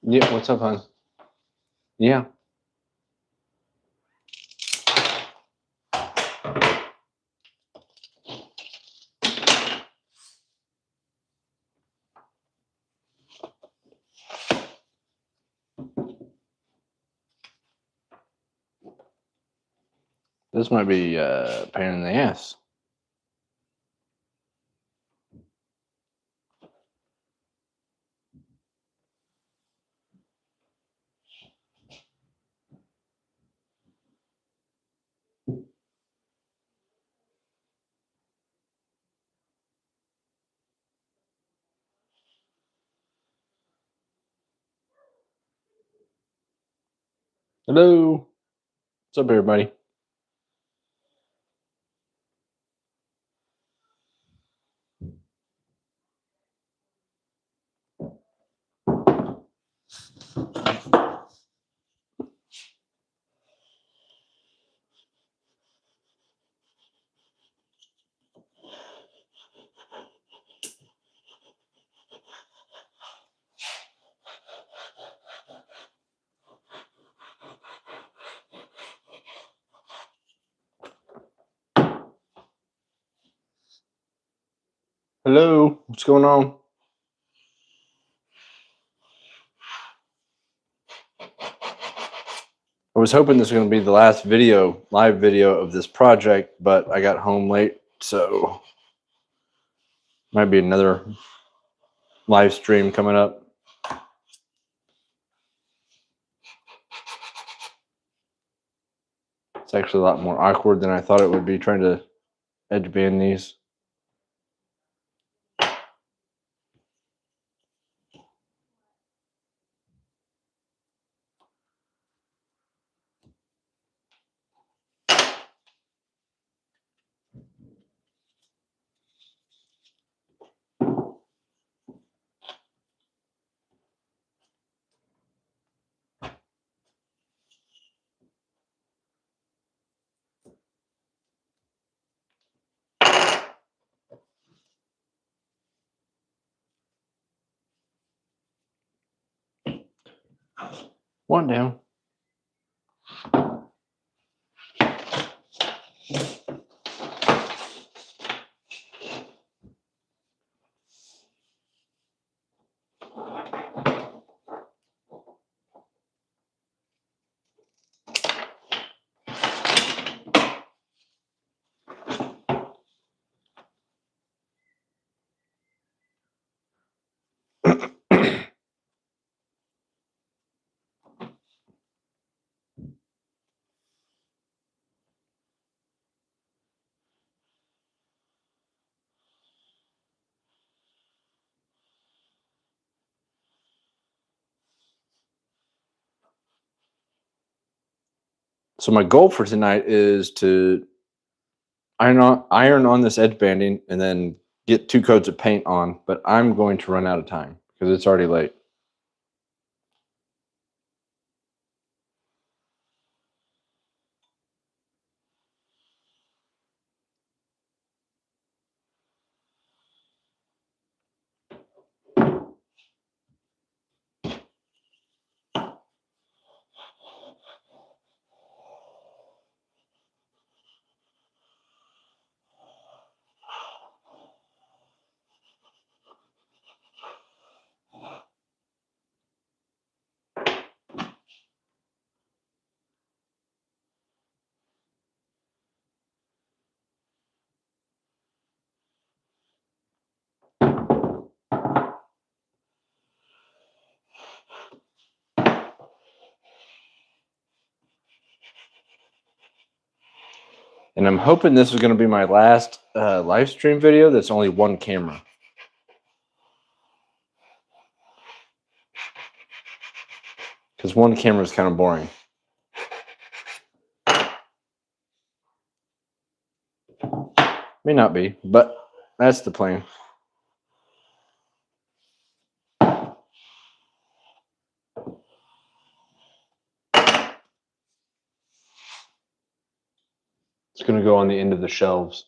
Yeah, what's up, hon? Yeah. This might be a pain in the ass. Hello. What's up, everybody? Hello. What's going on? I was hoping this was going to be the last live video of this project, but I got home late, so might be another live stream coming up. It's actually a lot more awkward than I thought it would be trying to edge band these. One down. So my goal for tonight is to iron on this edge banding and then get 2 coats of paint on, but I'm going to run out of time because it's already late. And I'm hoping this is going to be my last live stream video that's only one camera. Because one camera is kind of boring. May not be, but that's the plan. It's going to go on the end of the shelves.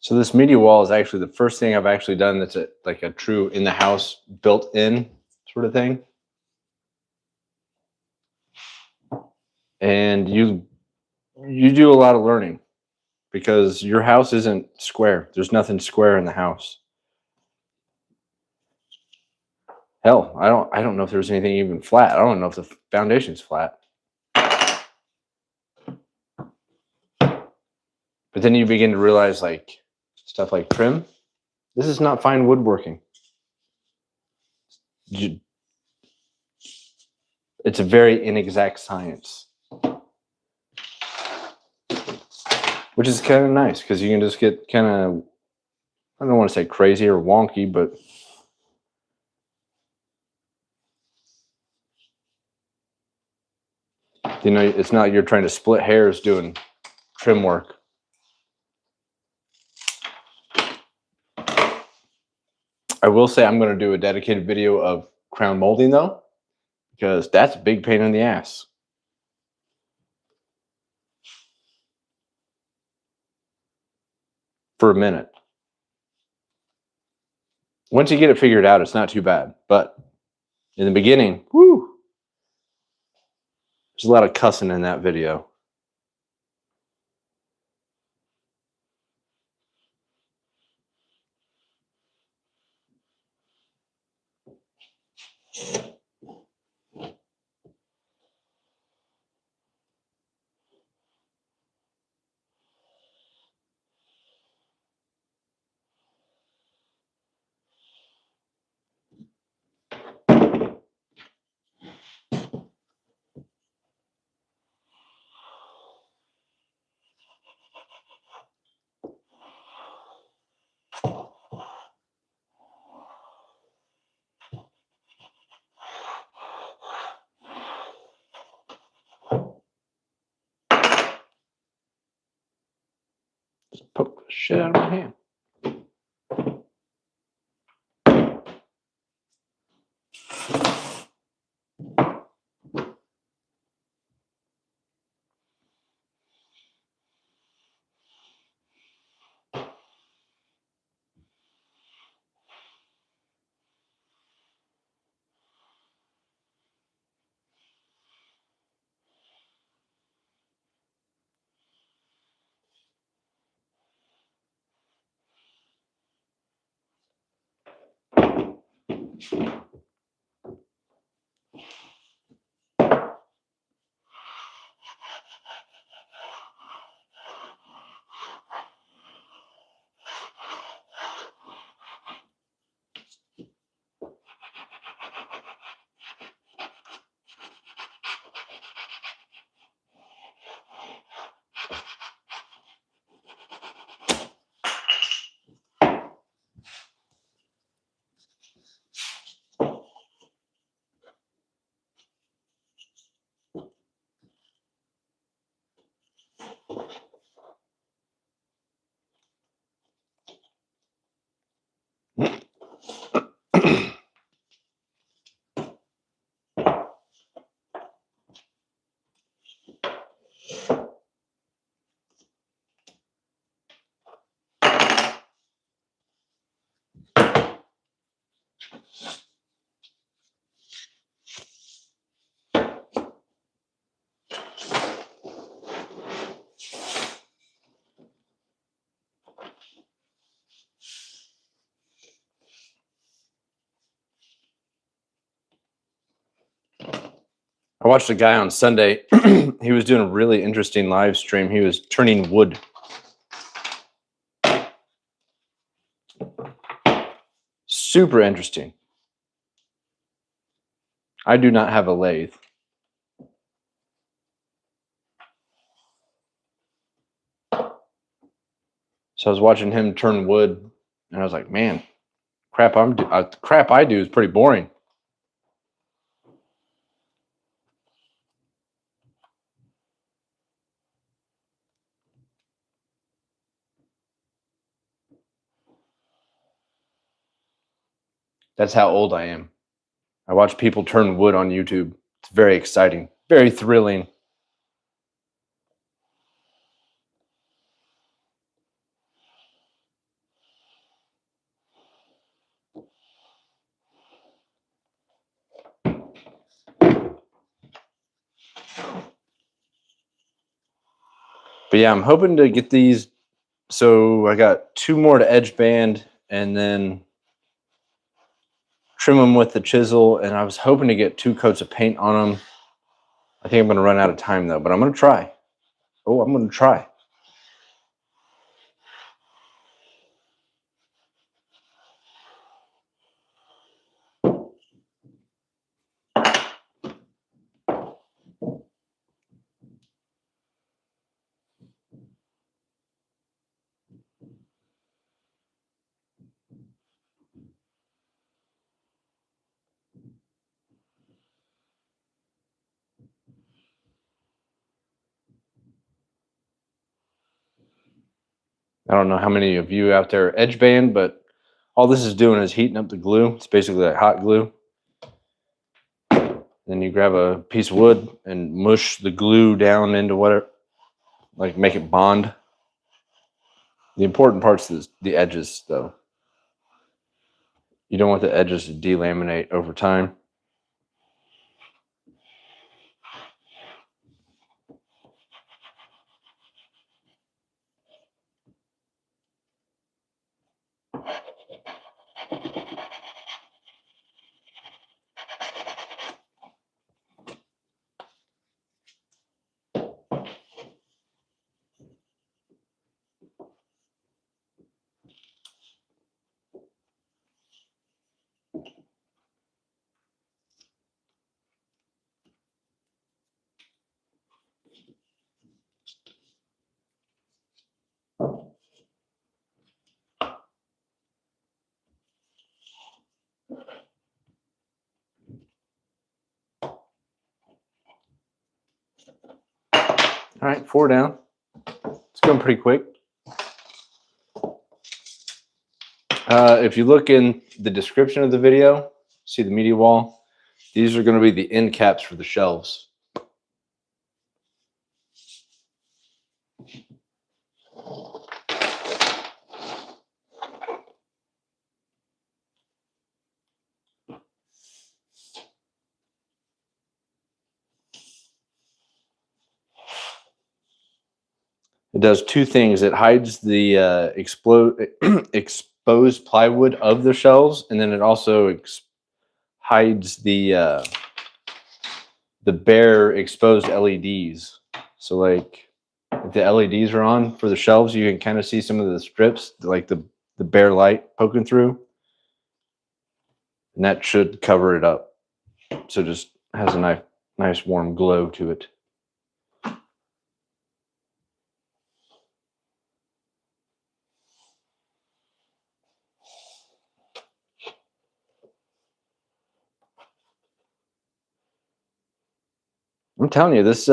So this media wall is actually the first thing I've actually done that's like a true in the house built in sort of thing. And you do a lot of learning because your house isn't square. There's nothing square in the house. Hell, I don't know if there's anything even flat. I don't know if the foundation's flat. But then you begin to realize like stuff like trim. This is not fine woodworking. It's a very inexact science. Which is kind of nice because you can just get kind of, I don't want to say crazy or wonky, but you know, it's not like you're trying to split hairs doing trim work. I will say I'm going to do a dedicated video of crown molding though, because that's a big pain in the ass. For a minute. Once you get it figured out, it's not too bad. But in the beginning, whoo, there's a lot of cussing in that video. Just poke the shit out of my hand. I watched a guy on Sunday. He was doing a really interesting live stream. He was turning wood. Super interesting. I do not have a lathe. So I was watching him turn wood, and I was like, man, crap I do is pretty boring. That's how old I am. I watch people turn wood on YouTube. It's very exciting, very thrilling. But yeah, I'm hoping to get these. So I got 2 more to edge band and then trim them with the chisel. And I was hoping to get 2 coats of paint on them. I think I'm going to run out of time though, but I'm going to try. Oh, I'm going to try. I don't know how many of you out there edge band, but all this is doing is heating up the glue. It's basically like hot glue. Then you grab a piece of wood and mush the glue down into whatever, like make it bond. The important part's the edges, though. You don't want the edges to delaminate over time. All right, 4 down. It's going pretty quick. If you look in the description of the video, see the media wall, these are going to be the end caps for the shelves. It does 2 things. It hides the exposed plywood of the shelves, and then it also hides the bare exposed LEDs. So like if the LEDs are on for the shelves, you can kind of see some of the strips, like the bare light poking through. And that should cover it up. So it just has a nice warm glow to it. I'm telling you, this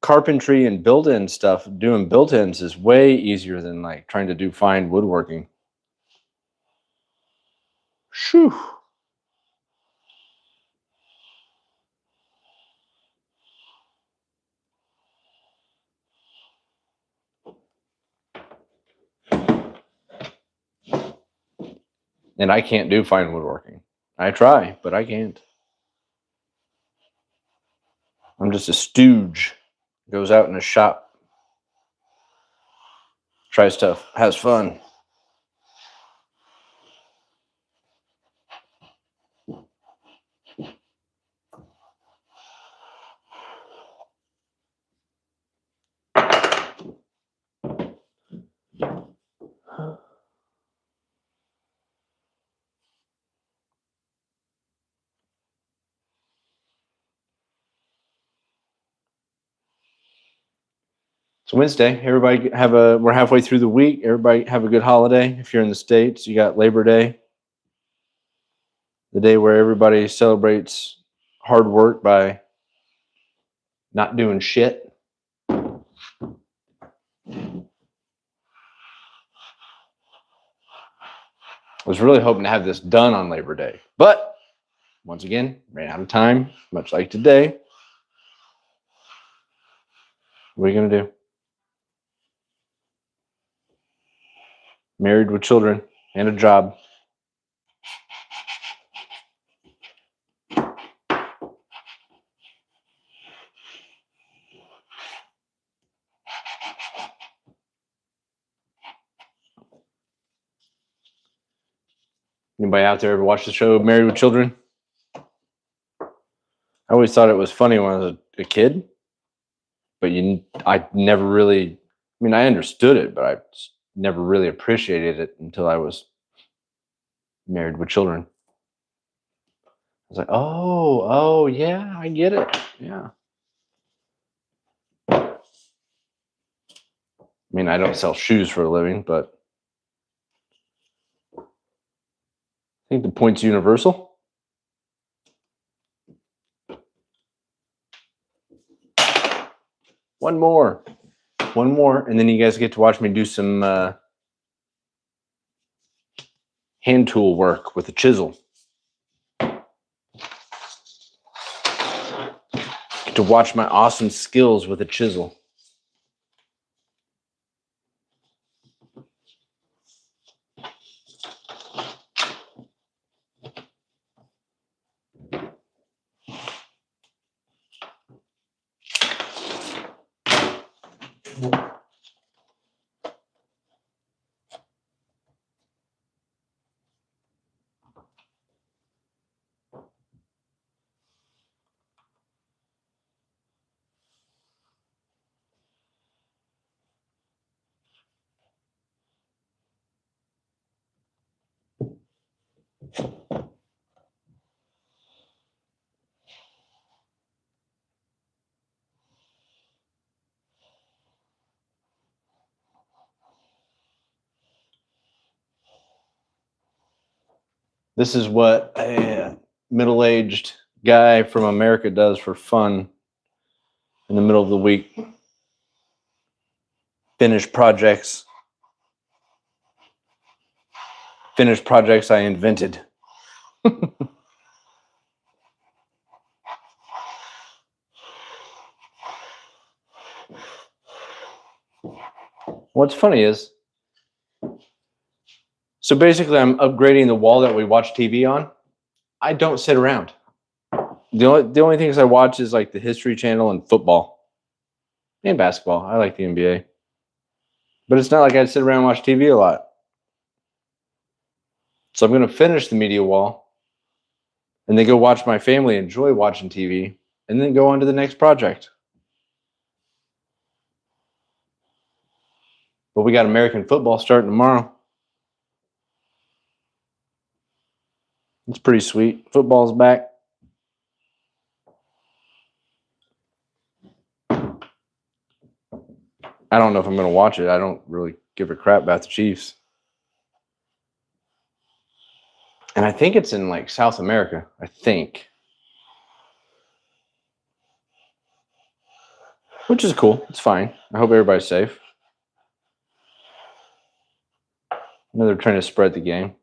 carpentry and built-in stuff, doing built-ins is way easier than like trying to do fine woodworking. Shoo. And I can't do fine woodworking. I try, but I can't. I'm just a stooge. Goes out in a shop, tries stuff, has fun. It's Wednesday. Everybody we're halfway through the week. Everybody have a good holiday. If you're in the States, you got Labor Day, the day where everybody celebrates hard work by not doing shit. I was really hoping to have this done on Labor Day, but once again, ran out of time, much like today. What are you going to do? Married with children and a job. Anybody out there ever watch the show Married with Children? I always thought it was funny when I was a kid, but I never really, I understood it, but I never really appreciated it until I was married with children. I was like, oh, yeah, I get it. Yeah. I don't sell shoes for a living, but I think the point's universal. One more, and then you guys get to watch me do some hand tool work with a chisel. Get to watch my awesome skills with a chisel. This is what a middle-aged guy from America does for fun in the middle of the week. Finish projects I invented. What's funny is, so basically I'm upgrading the wall that we watch TV on. I don't sit around. The only things I watch is like the History Channel and football and basketball. I like the NBA. But it's not like I sit around and watch TV a lot. So I'm going to finish the media wall and then go watch my family enjoy watching TV and then go on to the next project. But we got American football starting tomorrow. It's pretty sweet. Football's back. I don't know if I'm going to watch it. I don't really give a crap about the Chiefs. And I think it's in like South America. I think. Which is cool. It's fine. I hope everybody's safe. I know they're trying to spread the game.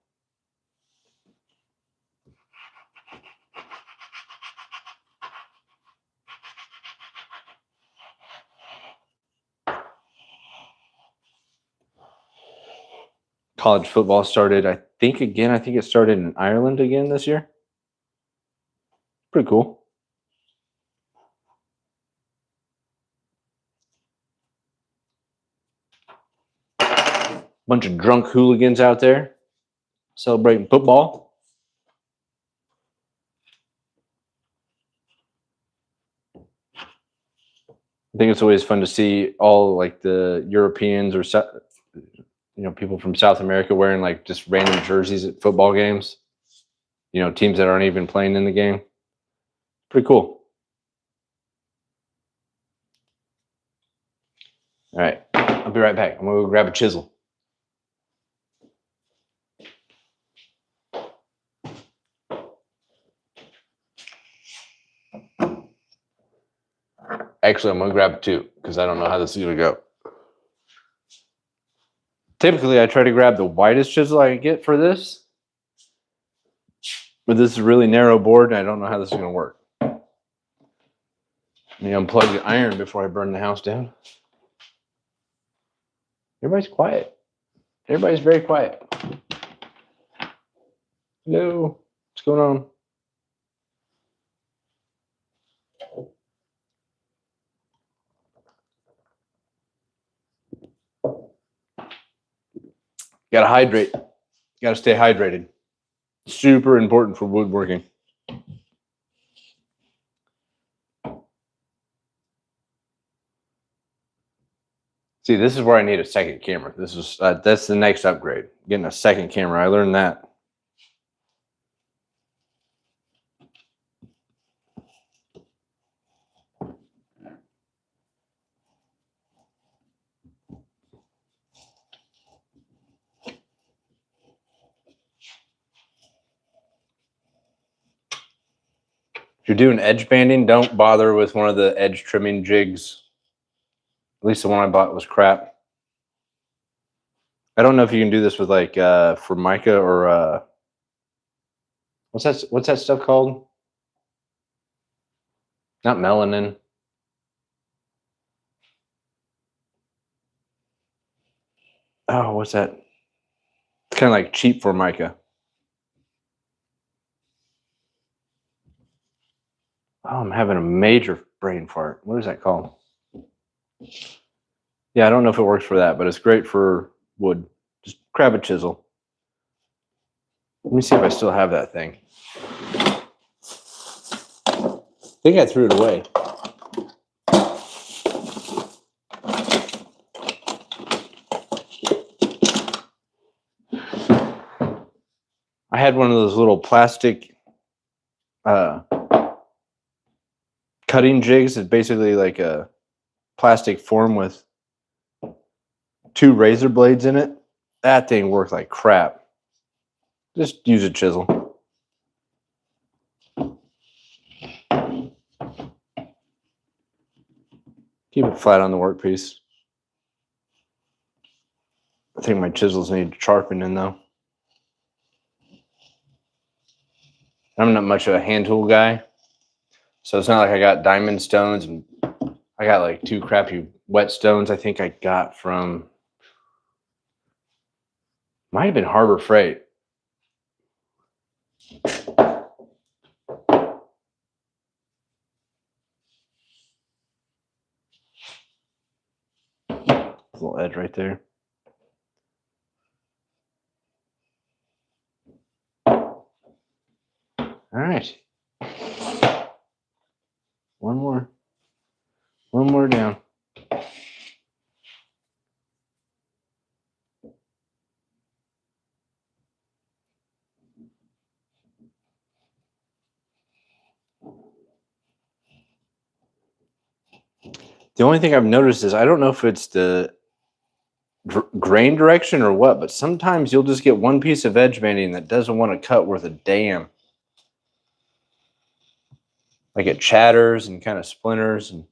College football started, I think it started in Ireland again this year. Pretty cool. Bunch of drunk hooligans out there celebrating football. I think it's always fun to see all like the Europeans or people from South America wearing like just random jerseys at football games. Teams that aren't even playing in the game. Pretty cool. All right, I'll be right back. I'm gonna go grab a chisel. Actually, I'm gonna grab two because I don't know how this is gonna go. Typically, I try to grab the widest chisel I can get for this, but this is a really narrow board, and I don't know how this is gonna work. Let me unplug the iron before I burn the house down. Everybody's quiet. Everybody's very quiet. Hello, what's going on? Gotta hydrate. Gotta stay hydrated. Super important for woodworking. See, this is where I need a second camera. This is that's the next upgrade. Getting a second camera. I learned that. If you're doing edge banding, don't bother with one of the edge trimming jigs. At least the one I bought was crap. I don't know if you can do this with like Formica or what's that stuff called? Not melanin. Oh, what's that? It's kind of like cheap Formica. Oh, I'm having a major brain fart. What is that called? Yeah, I don't know if it works for that, but it's great for wood. Just grab a chisel. Let me see if I still have that thing. I think I threw it away. I had one of those little plastic cutting jigs. It's basically like a plastic form with two razor blades in it. That thing worked like crap. Just use a chisel. Keep it flat on the workpiece. I think my chisels need sharpening though. I'm not much of a hand tool guy, so it's not like I got diamond stones, and I got like two crappy whetstones I think I got from, might have been Harbor Freight. Little edge right there. All right. One more down. The only thing I've noticed is I don't know if it's the grain direction or what, but sometimes you'll just get one piece of edge banding that doesn't want to cut worth a damn. Like it chatters and kind of splinters. And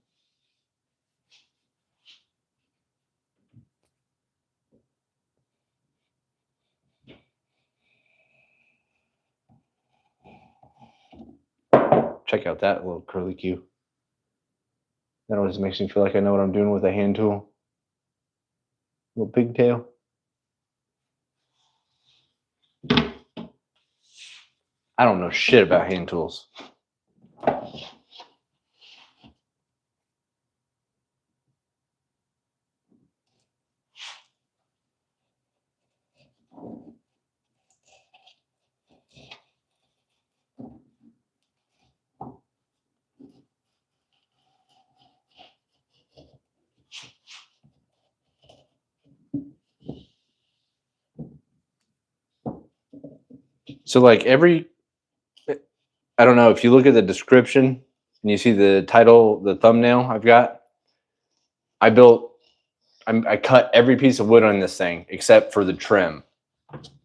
check out that little curly Q. That always makes me feel like I know what I'm doing with a hand tool. Little pigtail. I don't know shit about hand tools. So like I don't know, if you look at the description and you see the title, the thumbnail I've got, I built I cut every piece of wood on this thing except for the trim.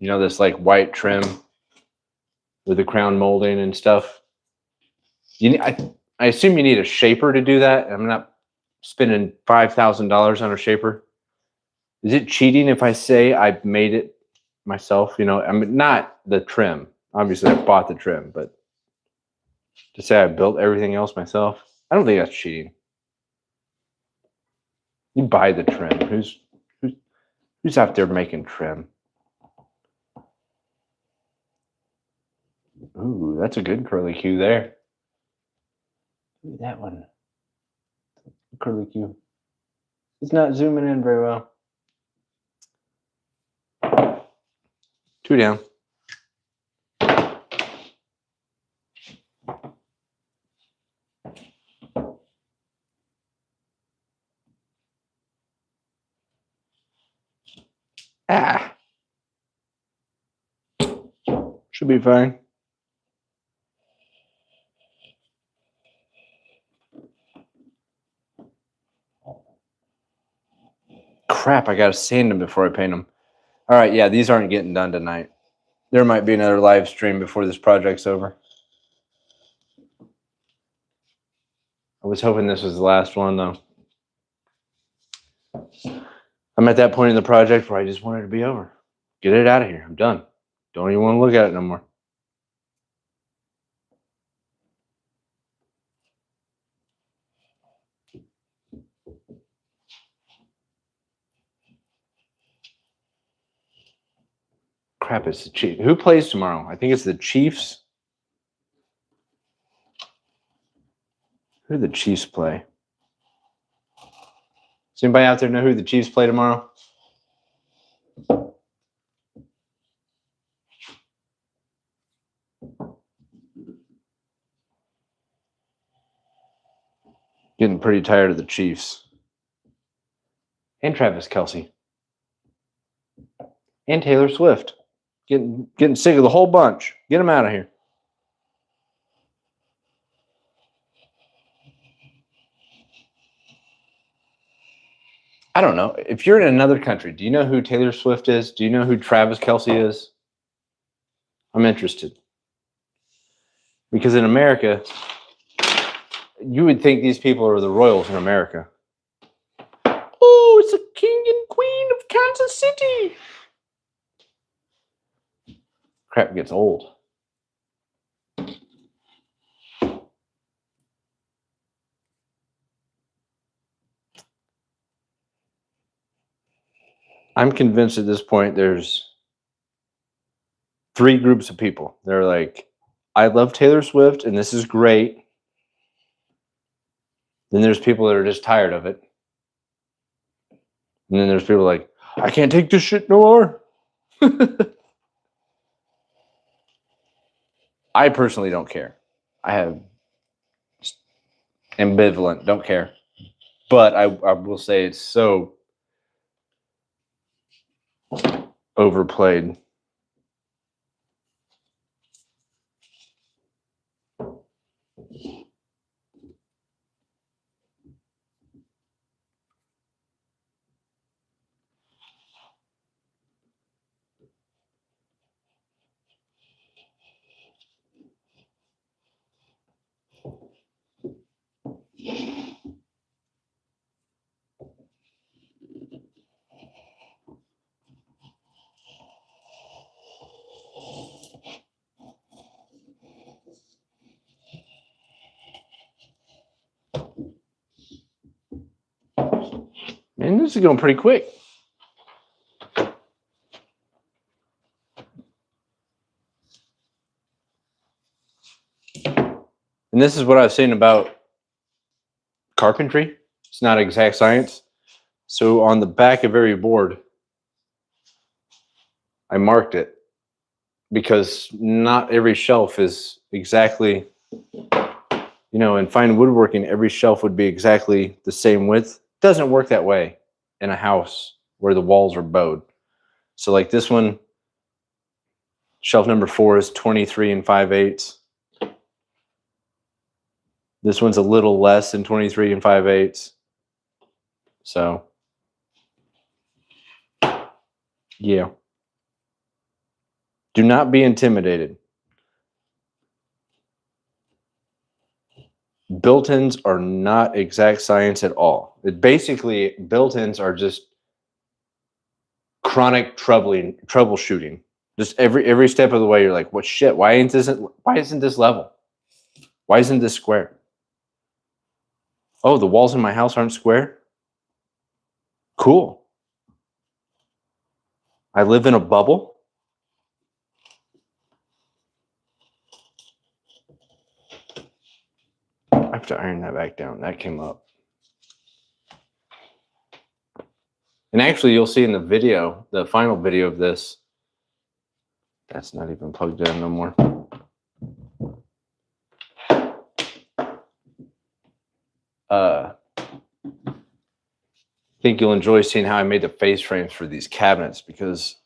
You know, this like white trim with the crown molding and stuff. I assume you need a shaper to do that. I'm not spending $5,000 on a shaper. Is it cheating if I say I made it myself? You know, I mean, not the trim. Obviously, I bought the trim, but to say I built everything else myself, I don't think that's cheating. You buy the trim. Who's out there making trim? Ooh, that's a good curly Q there. Look at that one. Curly Q. It's not zooming in very well. 2 down. Ah. Should be fine. Crap, I gotta sand them before I paint them. All right, yeah, these aren't getting done tonight. There might be another live stream before this project's over. I was hoping this was the last one, though. I'm at that point in the project where I just want it to be over. Get it out of here. I'm done. Don't even want to look at it no more. Crap, it's the Chiefs. Who plays tomorrow? I think it's the Chiefs. Who do the Chiefs play? Does anybody out there know who the Chiefs play tomorrow? Getting pretty tired of the Chiefs. And Travis Kelce. And Taylor Swift. Getting sick of the whole bunch. Get them out of here. I don't know. If you're in another country, do you know who Taylor Swift is? Do you know who Travis Kelce is? I'm interested. Because in America, you would think these people are the royals in America. Oh, it's the king and queen of Kansas City. Crap gets old. I'm convinced at this point there's 3 groups of people. They're like, I love Taylor Swift and this is great. Then there's people that are just tired of it. And then there's people like, I can't take this shit no more. I personally don't care. I have ambivalent, don't care. But I will say it's so overplayed. Man, this is going pretty quick. And this is what I've seen about carpentry. It's not exact science. So on the back of every board, I marked it because not every shelf is exactly, you know, in fine woodworking, every shelf would be exactly the same width. It doesn't work that way in a house where the walls are bowed. So like this one, shelf number 4 is 23 5/8. This one's a little less than 23 5/8. So Yeah. Do not be intimidated. Built-ins are not exact science at all. Basically, built-ins are just chronic troubleshooting. Just every step of the way, you're like, "What shit? Why isn't this level? Why isn't this square? Oh, the walls in my house aren't square. Cool. I live in a bubble." I have to iron that back down. That came up. And actually, you'll see in the video, the final video of this, that's not even plugged in no more. I think you'll enjoy seeing how I made the face frames for these cabinets, because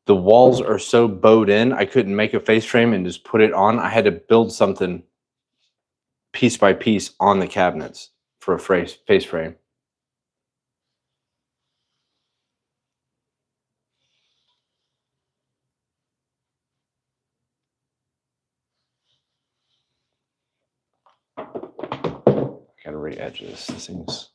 the walls are so bowed in, I couldn't make a face frame and just put it on. I had to build something piece by piece on the cabinets for a face frame. Gotta re-edge this. This thing's...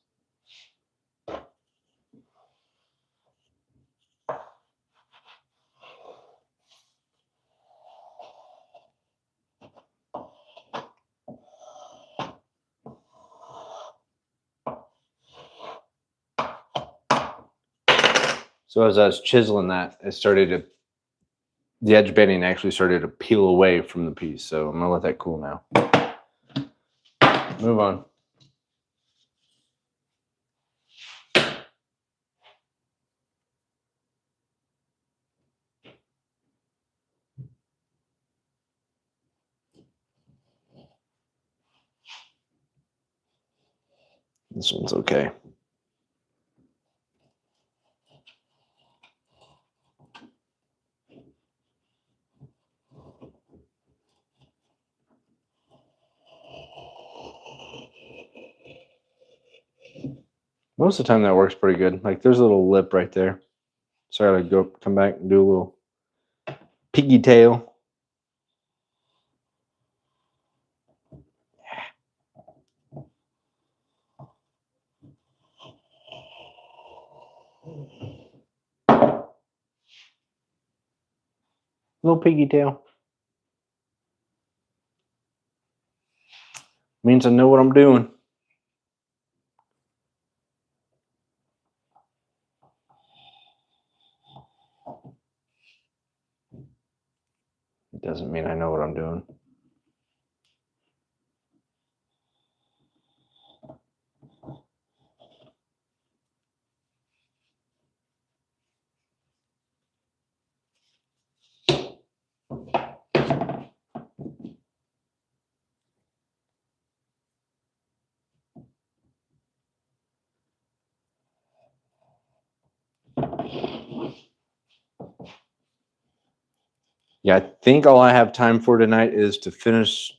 So as I was chiseling that, the edge banding actually started to peel away from the piece. So I'm gonna let that cool now. Move on. This one's okay. Most of the time that works pretty good. Like there's a little lip right there. So I gotta come back and do a little piggy tail. Little piggy tail. Means I know what I'm doing. It doesn't mean I know what I'm doing. Yeah, I think all I have time for tonight is to finish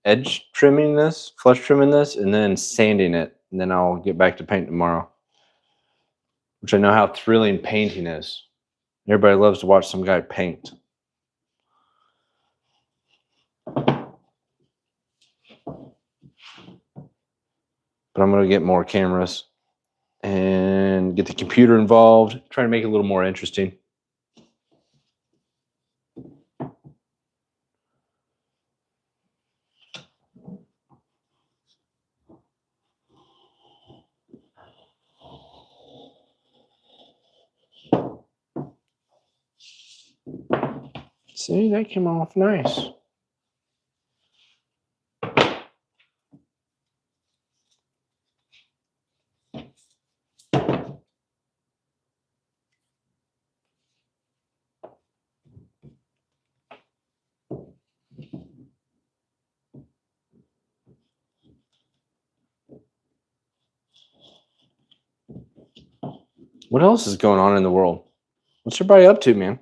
edge trimming this, flush trimming this, and then sanding it. And then I'll get back to paint tomorrow, which I know how thrilling painting is. Everybody loves to watch some guy paint. But I'm going to get more cameras and get the computer involved, try to make it a little more interesting. See, that came off nice. What else is going on in the world? What's everybody up to, man?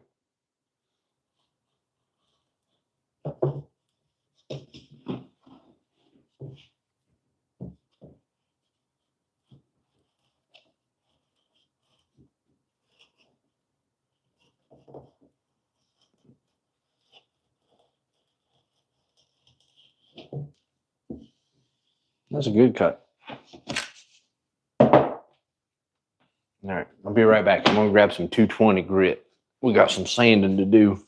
That's a good cut. All right, I'll be right back. I'm gonna grab some 220 grit. We got some sanding to do.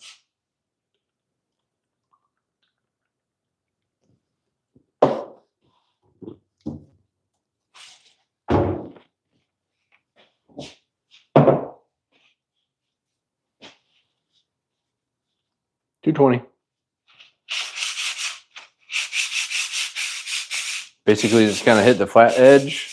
$220. Basically, just kind of hit the flat edge.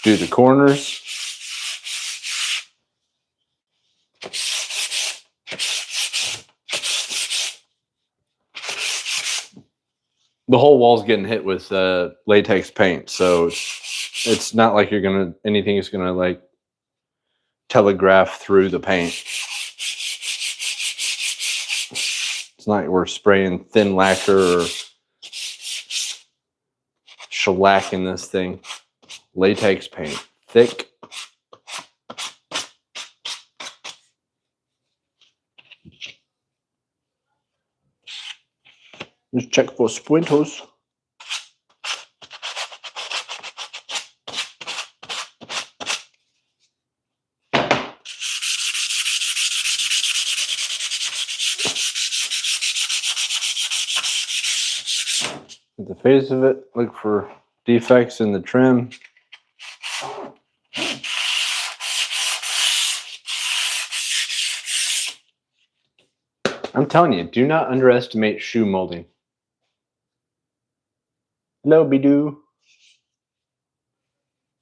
Do the corners. The whole wall's getting hit with latex paint, so it's not like anything is gonna like telegraph through the paint. It's not like we're spraying thin lacquer or shellacking this thing. Latex paint, thick. Just check for splinters. At the face of it, look for defects in the trim. I'm telling you, do not underestimate shoe molding. Hello, Bidoo.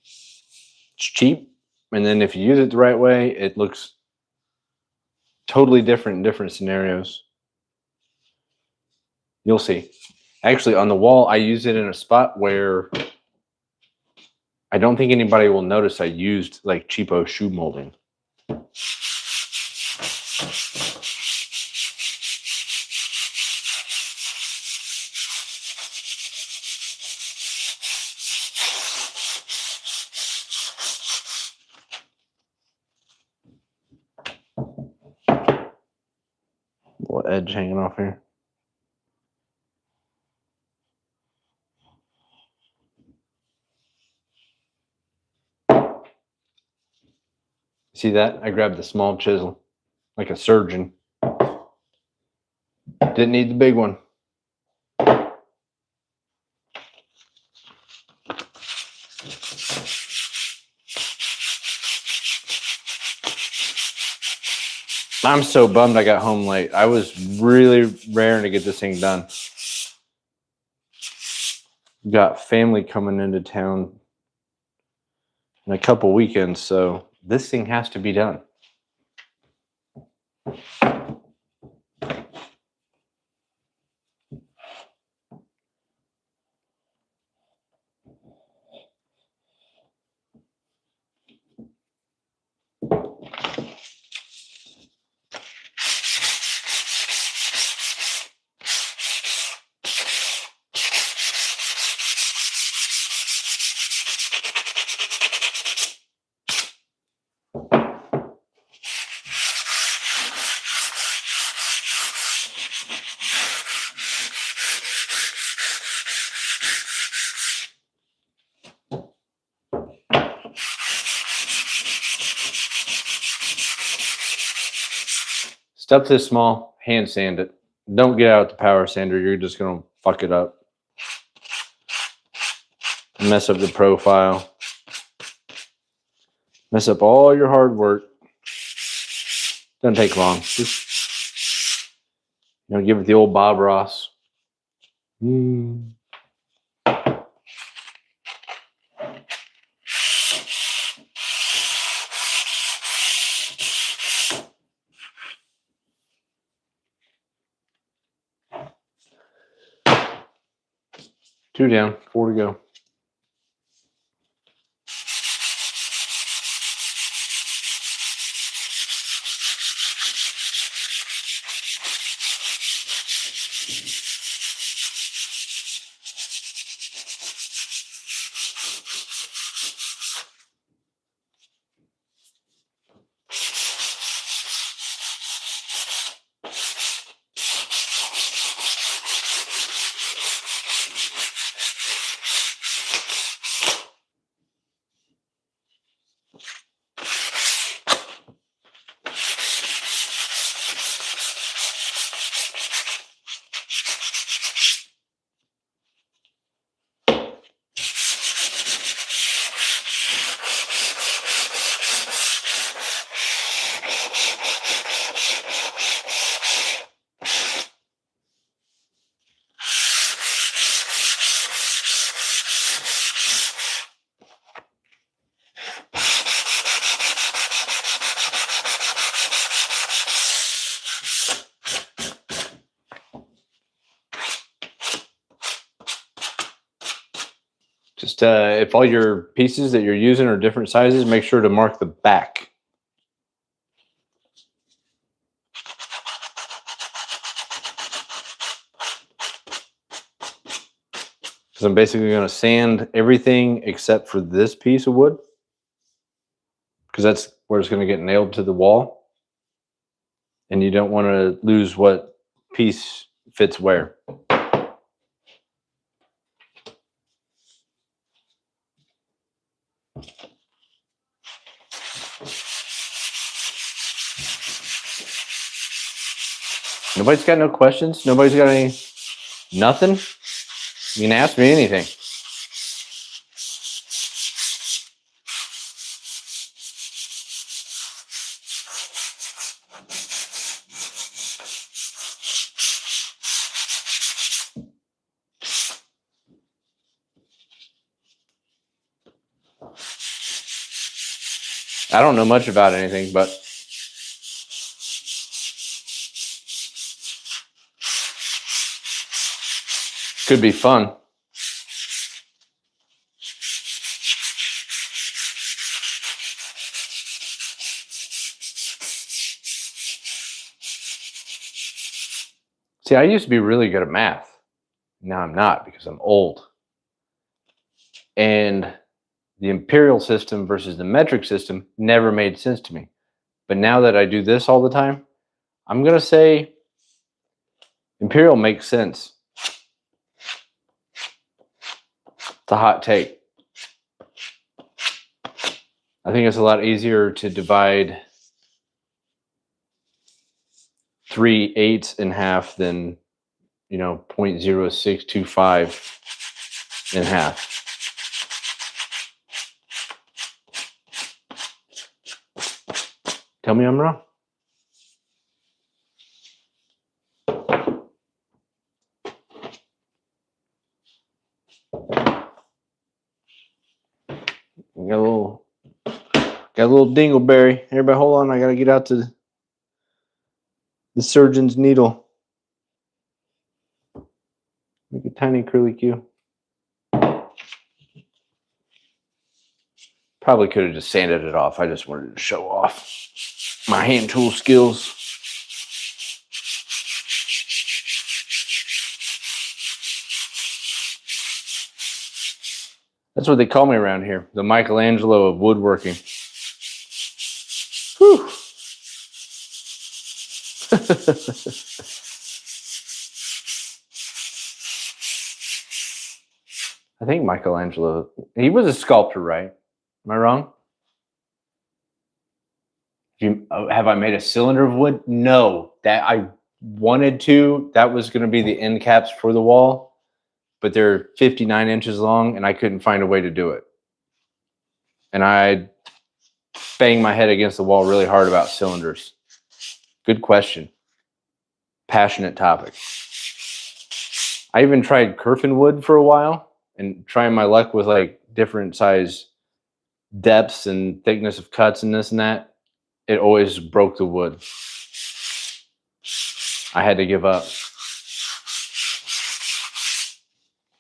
It's cheap, and then if you use it the right way, it looks totally different in different scenarios. You'll see. Actually, on the wall, I use it in a spot where I don't think anybody will notice I used like cheapo shoe molding. Little edge hanging off here. See that? I grabbed the small chisel like a surgeon. Didn't need the big one. I'm so bummed I got home late. I was really raring to get this thing done. Got family coming into town in a couple weekends, so this thing has to be done. Stuff this small, hand sand it. Don't get out the power sander. You're just going to fuck it up. Mess up the profile. Mess up all your hard work. Doesn't take long. Just, give it the old Bob Ross. Two down, 4 to go. Just if all your pieces that you're using are different sizes, make sure to mark the back. Because I'm basically going to sand everything except for this piece of wood. Because that's where it's going to get nailed to the wall. And you don't want to lose what piece fits where. Nobody's got no questions? Nobody's got any... Nothing? You can ask me anything. I don't know much about anything, but could be fun. See, I used to be really good at math. Now I'm not because I'm old. And the imperial system versus the metric system never made sense to me. But now that I do this all the time, I'm going to say imperial makes sense. It's a hot take. I think it's a lot easier to divide 3/8 in half than, 0.0625 in half. Tell me I'm wrong. Got a little dingleberry. Everybody hold on, I gotta get out to the surgeon's needle. Make a tiny curly Q. Probably could have just sanded it off. I just wanted to show off my hand tool skills. That's what they call me around here, the Michelangelo of woodworking. Whew. I think Michelangelo, he was a sculptor, right? Am I wrong? Have I made a cylinder of wood? No, that I wanted to. That was going to be the end caps for the wall, but they're 59 inches long, and I couldn't find a way to do it. And I banged my head against the wall really hard about cylinders. Good question. Passionate topic. I even tried kerfing wood for a while and trying my luck with like different size depths and thickness of cuts and this and that. It always broke the wood. I had to give up.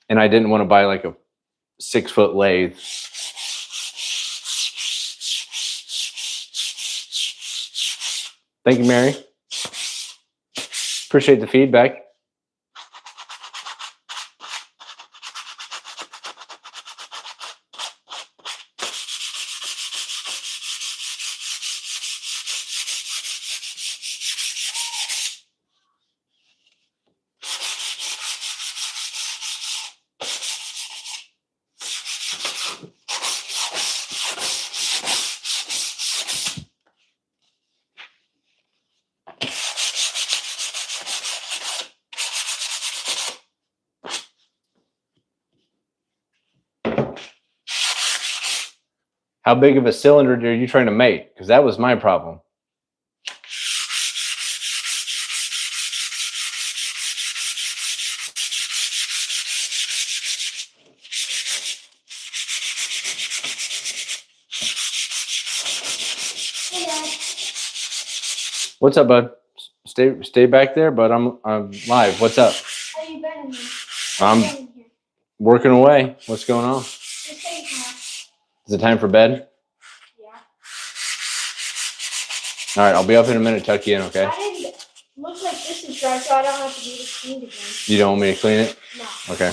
And I didn't want to buy like a 6-foot lathe. Thank you, Mary. Appreciate the feedback. How big of a cylinder are you trying to make? Because that was my problem. Hey, Dad. What's up, bud? Stay back there, but I'm live. What's up? How you been in here? I'm working away. What's going on? Is it time for bed? Yeah. All right, I'll be up in a minute. Tuck you in, okay? Looks like this is dry, so I don't have to get it cleaned again. You don't want me to clean it? No. Okay.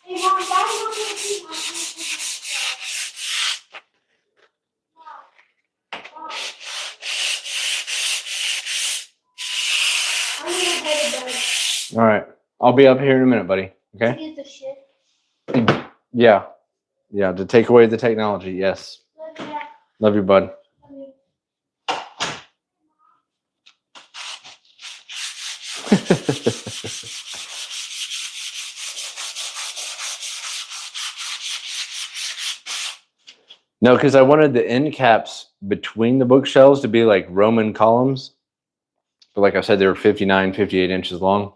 Hey, Mom, Daddy's not going to clean my I'm going to head to bed. All right. I'll be up here in a minute, buddy. Okay? To get the shit. Yeah. Yeah, to take away the technology, yes. Love you. Love you, bud. Love you. No, because I wanted the end caps between the bookshelves to be like Roman columns. But like I said, they were 59, 58 inches long.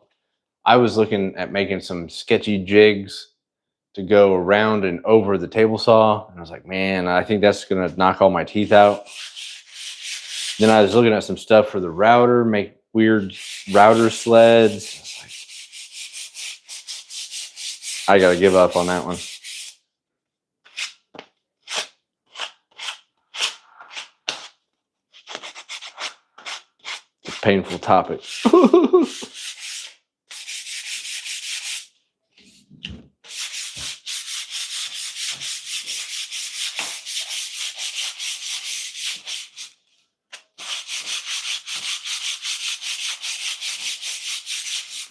I was looking at making some sketchy jigs to go around and over the table saw. And I was like, man, I think that's going to knock all my teeth out. Then I was looking at some stuff for the router, make weird router sleds. I got to give up on that one. It's a painful topic.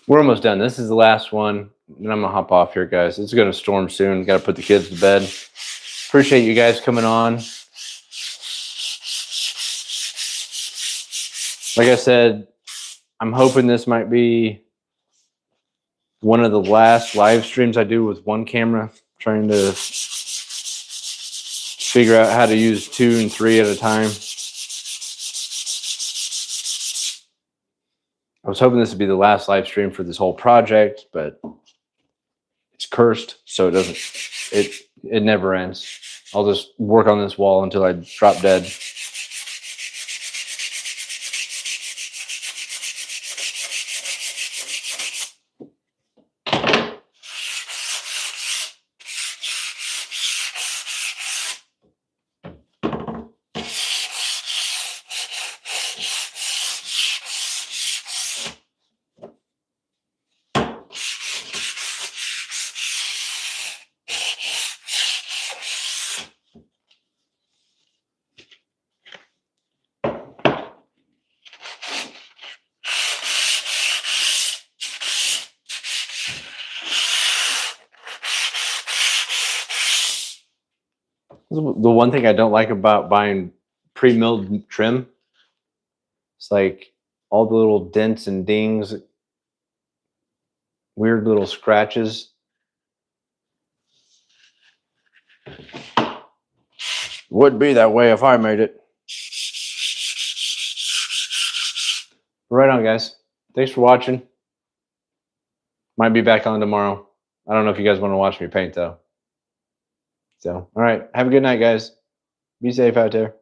We're almost done. This is the last one. And I'm going to hop off here, guys. It's going to storm soon. Got to put the kids to bed. Appreciate you guys coming on. Like I said, I'm hoping this might be one of the last live streams I do with one camera, trying to figure out how to use 2 and 3 at a time. I was hoping this would be the last live stream for this whole project, but it's cursed, so it never ends. I'll just work on this wall until I drop dead. The one thing I don't like about buying pre-milled trim, it's like all the little dents and dings, weird little scratches. Would be that way if I made it. Right on, guys. Thanks for watching. Might be back on tomorrow. I don't know if you guys want to watch me paint, though. So, all right. Have a good night, guys. Be safe out there.